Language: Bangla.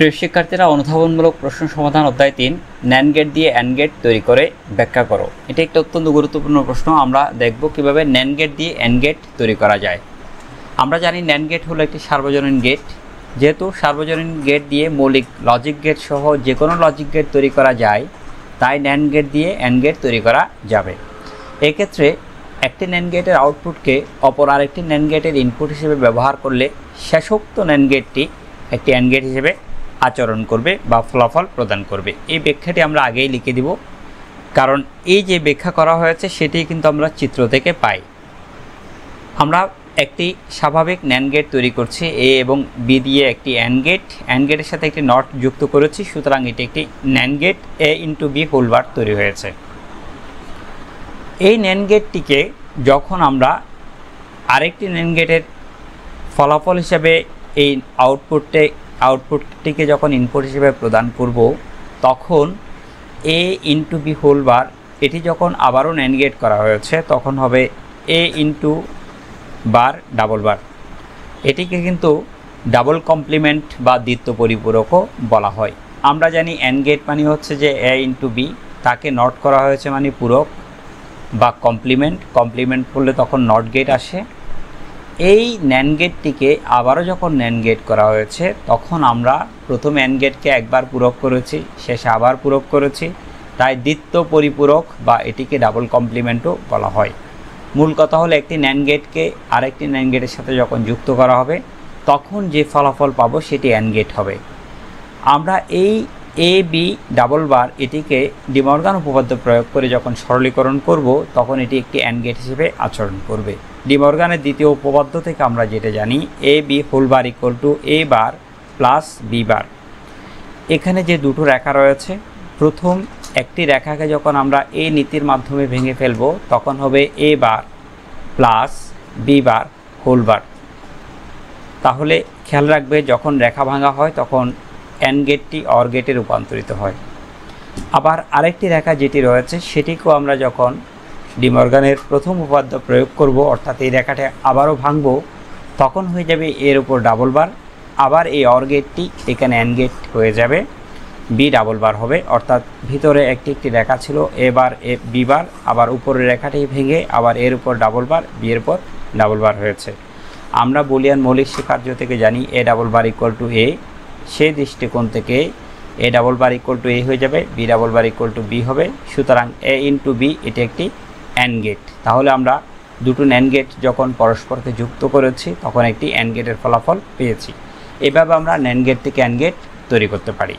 প্রিয় শিক্ষার্থীরা, অনুধাবনমূলক প্রশ্ন সমাধান অধ্যায় 3 ন্যান্ড গেট দিয়ে অ্যান্ড গেট তৈরি করে ব্যাখ্যা করো। এটা একটা অত্যন্ত গুরুত্বপূর্ণ প্রশ্ন। আমরা দেখব কিভাবে ন্যান্ড গেট দিয়ে অ্যান্ড গেট তৈরি করা যায়। আমরা জানি ন্যান্ড গেট হলো একটি সার্বজনীন গেট। যেহেতু সার্বজনীন গেট দিয়ে মৌলিক লজিক গেট সহ যে কোনো লজিক গেট তৈরি করা যায়, তাই ন্যান্ড গেট দিয়ে অ্যান্ড গেট তৈরি করা যাবে। এক্ষেত্রে একটি ন্যান্ড গেটের আউটপুটকে অপর আরেকটি ন্যান্ড গেটের ইনপুট হিসেবে ব্যবহার করলে শেষোক্ত ন্যান্ড গেটটি একটি অ্যান্ড গেট হিসেবে আচরণ করবে বা ফলাফল প্রদান করবে। এই ব্যাখ্যাটি আমরা আগেই লিখে দিব, কারণ এই যে ব্যাখ্যা করা হয়েছে সেটি কিন্তু আমরা চিত্র থেকে পাই। আমরা একটি স্বাভাবিক ন্যান্ড গেট তৈরি করছি, এ এবং বি দিয়ে একটি অ্যান্ড গেটের সাথে একটি নট যুক্ত করেছি, সুতরাং এটি একটি NAND gate A into B whole bar তৈরি হয়েছে। এই ন্যান্ড গেটটিকে যখন আমরা আরেকটি ন্যান্ড গেটের ফলাফল হিসাবে এই আউটপুটটিকে যখন ইনপুট হিসেবে প্রদান করব, তখন এ ইন্টু বি হোল বার এটি যখন আবারও ন্যান্ড গেট করা হয়েছে তখন হবে এ ইন্টু বার ডাবল বার। এটিকে কিন্তু ডাবল কমপ্লিমেন্ট বা দ্বিত্ব পরিপূরকও বলা হয়। আমরা জানি অ্যান্ড গেট মানে হচ্ছে যে এ ইন্টু বি, তাকে নট করা হয়েছে মানে পূরক বা কমপ্লিমেন্ট করলে তখন নট গেট আসে। এই ন্যান্ড গেটটিকে আবারও যখন ন্যান্ড গেট করা হয়েছে তখন আমরা প্রথম অ্যান্ড গেটকে একবার পূরক করেছি, শেষে আবার পূরক করেছি, তাই দ্বিত্ব পরিপূরক বা এটিকে ডাবল কমপ্লিমেন্টও বলা হয়। মূল কথা হলো একটি ন্যান্ড গেটকে আরেকটি ন্যান্ড গেটের সাথে যখন যুক্ত করা হবে তখন যে ফলাফল পাবো সেটি অ্যান্ড গেট হবে। আমরা এই এ বি ডাবল বার এটিকে ডি মর্গান উপপাদ্য প্রয়োগ করে যখন সরলীকরণ করব তখন এটি একটি অ্যান্ড গেট হিসেবে আচরণ করবে। ডি মর্গানের দ্বিতীয় উপপাদ্য থেকে আমরা যেটা জানি, A B whole bar equal to A bar plus B bar. এখানে যে দুটো রেখা রয়েছে, প্রথম একটি রেখাকে যখন আমরা এই নীতির মাধ্যমে ভেঙে ফেলব তখন হবে A bar plus B bar whole bar. তাহলে খেয়াল রাখবে, যখন রেখা ভাঙা হয় তখন অ্যান্ড গেটটি অর গেটে রূপান্তরিত হয়। আবার আরেকটি রেখা যেটি রয়েছে সেটিকেও আমরা যখন ডি মর্গানের প্রথম উপপাদ্য প্রয়োগ করব, অর্থাৎ এই রেখাটা আবারও ভাঙব, তখন হয়ে যাবে এর উপর ডাবল বার, আবার এই অর গেটটি এখানে অ্যান্ড গেট হয়ে যাবে, বি ডাবল বার হবে। অর্থাৎ ভিতরে একটি রেখা ছিল এ বার এ বি বার, আবার উপরের রেখাটি ভেঙে আবার এর উপর ডাবল বার, বি এর উপর ডাবল বার হয়েছে। আমরা বুলিয়ান মৌলিক স্বীকার্য থেকে জানি A double bar equal to A, সেই দৃষ্টিকোণ থেকে A double bar equal to A হয়ে যাবে, B double bar equal to B হবে। সুতরাং এ ইন্টু বি এটি একটি অ্যান্ড গেট। তাহলে আমরা দুটো ন্যান্ড গেট যখন পরস্পরকে যুক্ত করেছি তখন একটি অ্যান্ড গেটের ফলাফল পেয়েছি। এভাবে আমরা ন্যান্ড গেট থেকে অ্যান্ড গেট তৈরি করতে পারি।